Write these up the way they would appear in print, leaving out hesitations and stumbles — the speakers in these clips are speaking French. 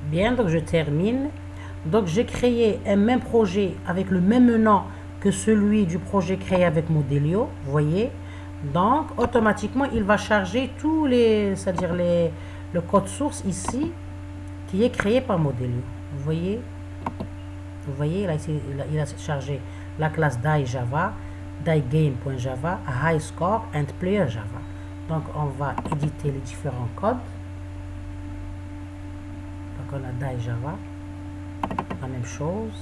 Bien, donc je termine. Donc j'ai créé un même projet avec le même nom que celui du projet créé avec Modelio, vous voyez. Donc automatiquement il va charger tous les, c'est-à-dire le code source ici qui est créé par Modelio. Vous voyez là, ici, il a chargé la classe DieJava, DieGame.java, HighScore and PlayerJava. Donc on va éditer les différents codes. Donc on a DieJava, la même chose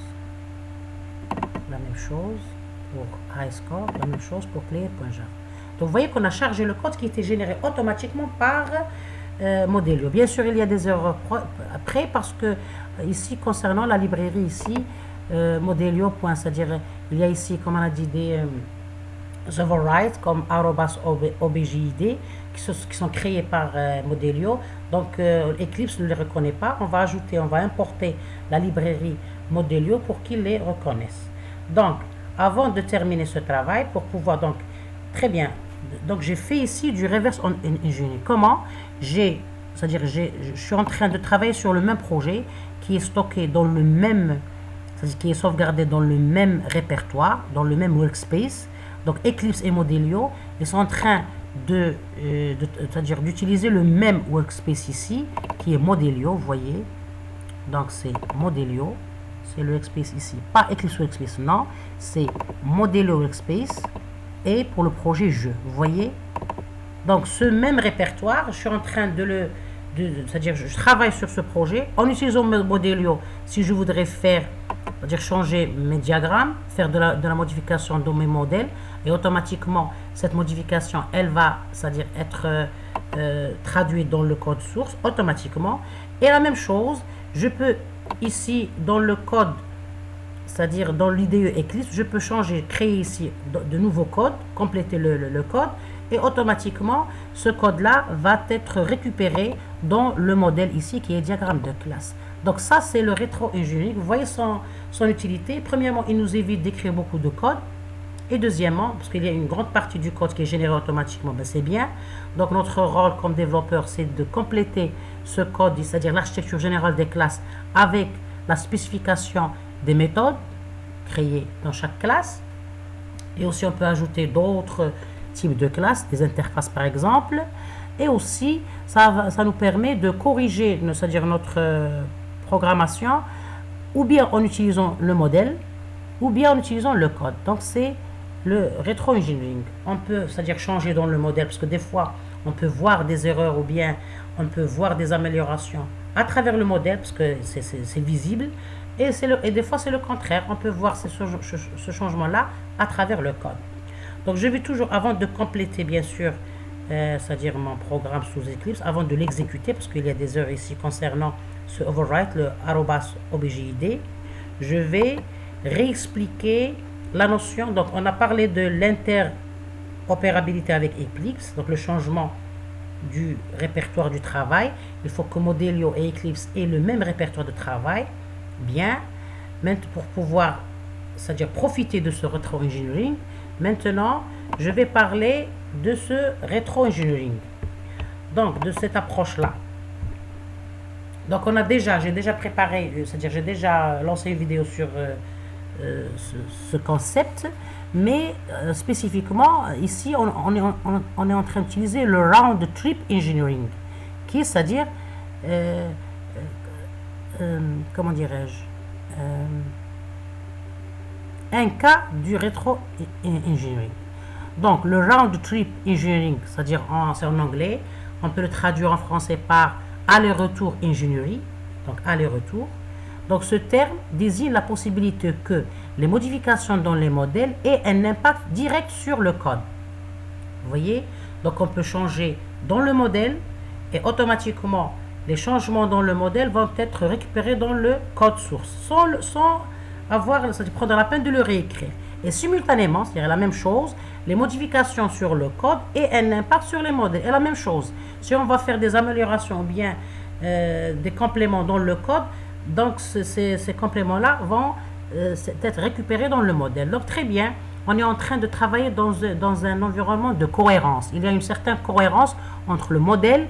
pour HighScore, la même chose pour Player.java. Donc vous voyez qu'on a chargé le code qui était généré automatiquement par Modelio. Bien sûr, il y a des erreurs après parce que ici, concernant la librairie ici, Modelio. C'est-à-dire, il y a ici, comme on a dit, des overrides comme @objd qui sont créés par Modelio. Donc, Eclipse ne les reconnaît pas. On va importer la librairie Modelio pour qu'il les reconnaisse. Donc, avant de terminer ce travail, pour pouvoir donc très bien. Donc j'ai fait ici du reverse engineering. Comment? C'est-à-dire je suis en train de travailler sur le même projet qui est stocké dans le même, c'est-à-dire qui est sauvegardé dans le même répertoire, dans le même workspace. Donc Eclipse et Modelio, ils sont en train c'est-à-dire d'utiliser le même workspace ici, qui est Modelio, vous voyez. Donc c'est Modelio, c'est le workspace ici, pas Eclipse Workspace, non, c'est Modelio Workspace. Et pour le projet jeu, vous voyez. Donc ce même répertoire, je suis en train c'est-à-dire je travaille sur ce projet en utilisant Modelio. Si je voudrais faire, c'est-à-dire changer mes diagrammes, faire de la modification dans mes modèles, et automatiquement cette modification, elle va, c'est-à-dire être traduite dans le code source automatiquement. Et la même chose, je peux ici dans le code, c'est-à-dire dans l'IDE Eclipse, je peux créer ici de nouveaux codes, compléter le code, et automatiquement, ce code-là va être récupéré dans le modèle ici qui est diagramme de classe. Donc ça, c'est le rétro-engineering. Vous voyez son utilité. Premièrement, il nous évite d'écrire beaucoup de code. Et deuxièmement, parce qu'il y a une grande partie du code qui est généré automatiquement, ben c'est bien. Donc notre rôle comme développeur, c'est de compléter ce code, c'est-à-dire l'architecture générale des classes, avec la spécification des méthodes créées dans chaque classe. Et aussi, on peut ajouter d'autres types de classes, des interfaces par exemple. Et aussi, ça nous permet de corriger, c'est-à-dire notre programmation, ou bien en utilisant le modèle, ou bien en utilisant le code. Donc, c'est le rétro-engineering. On peut, c'est-à-dire changer dans le modèle, parce que des fois, on peut voir des erreurs, ou bien on peut voir des améliorations à travers le modèle, parce que c'est visible. Et des fois, c'est le contraire. On peut voir ce changement-là à travers le code. Donc, je vais toujours, avant de compléter, bien sûr, c'est-à-dire mon programme sous Eclipse, avant de l'exécuter, parce qu'il y a des erreurs ici concernant ce override, le @objd, je vais réexpliquer la notion. Donc, on a parlé de l'interopérabilité avec Eclipse, donc le changement du répertoire du travail. Il faut que Modelio et Eclipse aient le même répertoire de travail. Bien, maintenant pour pouvoir, c'est-à-dire profiter de ce rétro-engineering, maintenant je vais parler de ce rétro-engineering, donc de cette approche-là. Donc j'ai déjà préparé, c'est-à-dire j'ai déjà lancé une vidéo sur ce concept, mais spécifiquement ici on est en train d'utiliser le round trip engineering, qui est, c'est-à-dire comment dirais-je, un cas du rétro-engineering. Donc, le round trip engineering, c'est-à-dire c'est en anglais, on peut le traduire en français par aller-retour ingénierie, donc aller-retour. Donc, ce terme désigne la possibilité que les modifications dans les modèles aient un impact direct sur le code. Vous voyez? Donc, on peut changer dans le modèle et automatiquement, les changements dans le modèle vont être récupérés dans le code source, sans prendre la peine de le réécrire. Et simultanément, c'est-à-dire la même chose, les modifications sur le code et un impact sur les modèles. Et la même chose, si on va faire des améliorations ou bien des compléments dans le code, donc ces compléments-là vont être récupérés dans le modèle. Donc très bien, on est en train de travailler dans un environnement de cohérence. Il y a une certaine cohérence entre le modèle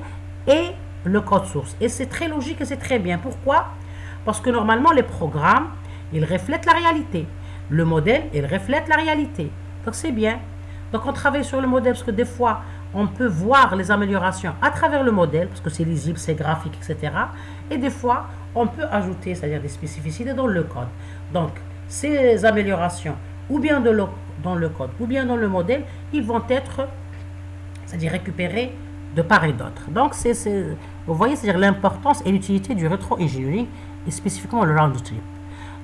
et le code source. Et c'est très logique et c'est très bien. Pourquoi? Parce que normalement, les programmes, ils reflètent la réalité. Le modèle, il reflète la réalité. Donc c'est bien. Donc on travaille sur le modèle parce que des fois, on peut voir les améliorations à travers le modèle, parce que c'est lisible, c'est graphique, etc. Et des fois, on peut ajouter, c'est-à-dire des spécificités dans le code. Donc, ces améliorations, ou bien dans le code, ou bien dans le modèle, ils vont être, c'est-à-dire récupérés de part et d'autre. Donc, vous voyez, c'est-à-dire l'importance et l'utilité du rétro-engineering, et spécifiquement le round trip.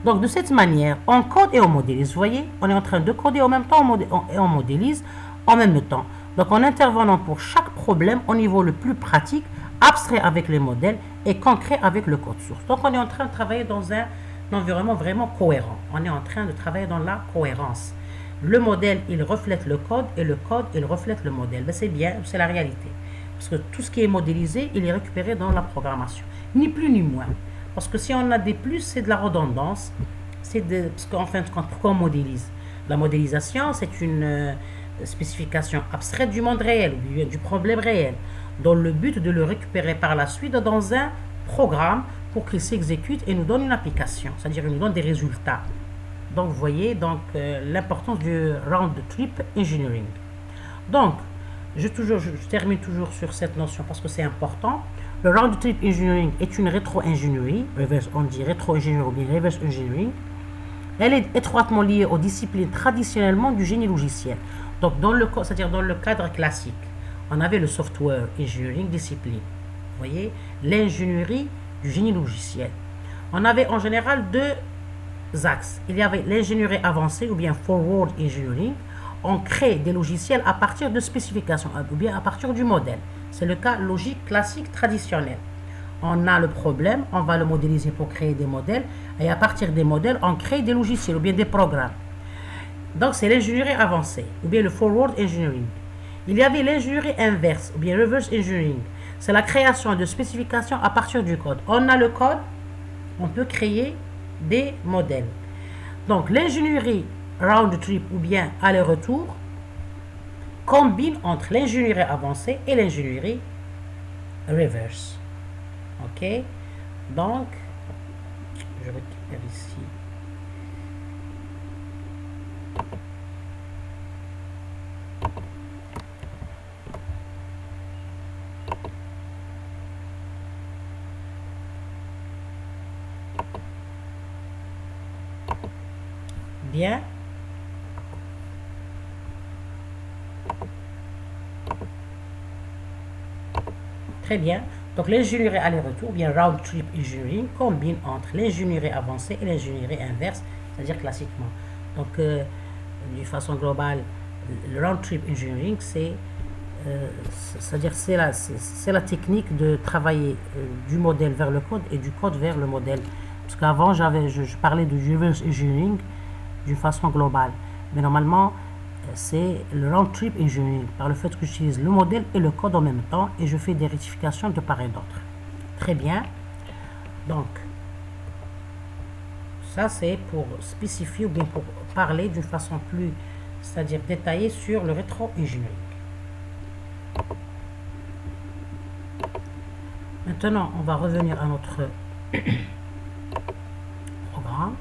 Donc, de cette manière, on code et on modélise. Vous voyez, on est en train de coder en même temps et on modélise en même temps. Donc, en intervenant pour chaque problème au niveau le plus pratique, abstrait avec les modèles et concret avec le code source. Donc, on est en train de travailler dans un environnement vraiment cohérent. On est en train de travailler dans la cohérence. Le modèle, il reflète le code et le code, il reflète le modèle. Ben, c'est bien, c'est la réalité. Parce que tout ce qui est modélisé, il est récupéré dans la programmation. Ni plus ni moins. Parce que si on a des plus, c'est de la redondance. Parce qu'en fin de compte, pourquoi on modélise? La modélisation, c'est une spécification abstraite du monde réel, du problème réel, dans le but de le récupérer par la suite dans un programme pour qu'il s'exécute et nous donne une application, c'est-à-dire il nous donne des résultats. Donc, vous voyez l'importance du round trip engineering. Donc, je termine toujours sur cette notion parce que c'est important. Le round trip engineering est une rétro-ingénierie, on dit rétro-ingénierie ou bien reverse engineering. Elle est étroitement liée aux disciplines traditionnellement du génie logiciel. Donc, c'est-à-dire dans le cadre classique, on avait le software engineering discipline. Vous voyez, l'ingénierie du génie logiciel. On avait en général deux axes. Il y avait l'ingénierie avancée ou bien forward engineering. On crée des logiciels à partir de spécifications ou bien à partir du modèle. C'est le cas logique classique traditionnel. On a le problème, on va le modéliser pour créer des modèles et à partir des modèles, on crée des logiciels ou bien des programmes. Donc, c'est l'ingénierie avancée ou bien le forward engineering. Il y avait l'ingénierie inverse ou bien reverse engineering. C'est la création de spécifications à partir du code. On a le code, on peut créer des modèles. Donc, l'ingénierie round trip ou bien aller-retour combine entre l'ingénierie avancée et l'ingénierie reverse. Ok, donc je récupère ici. Bien. Très bien. Donc, l'ingénierie aller-retour, bien round trip engineering, combine entre l'ingénierie avancée et l'ingénierie inverse, c'est-à-dire classiquement. Donc, d'une façon globale, le round trip engineering, c'est-à-dire c'est la technique de travailler du modèle vers le code et du code vers le modèle. Parce qu'avant, je parlais de reverse engineering d'une façon globale. Mais normalement, c'est le round trip engineering par le fait que j'utilise le modèle et le code en même temps et je fais des rectifications de part et d'autre. Très bien. Donc, ça c'est pour spécifier ou bien pour parler d'une façon plus, c'est-à-dire détaillée sur le rétro-engineering. Maintenant, on va revenir à notre programme.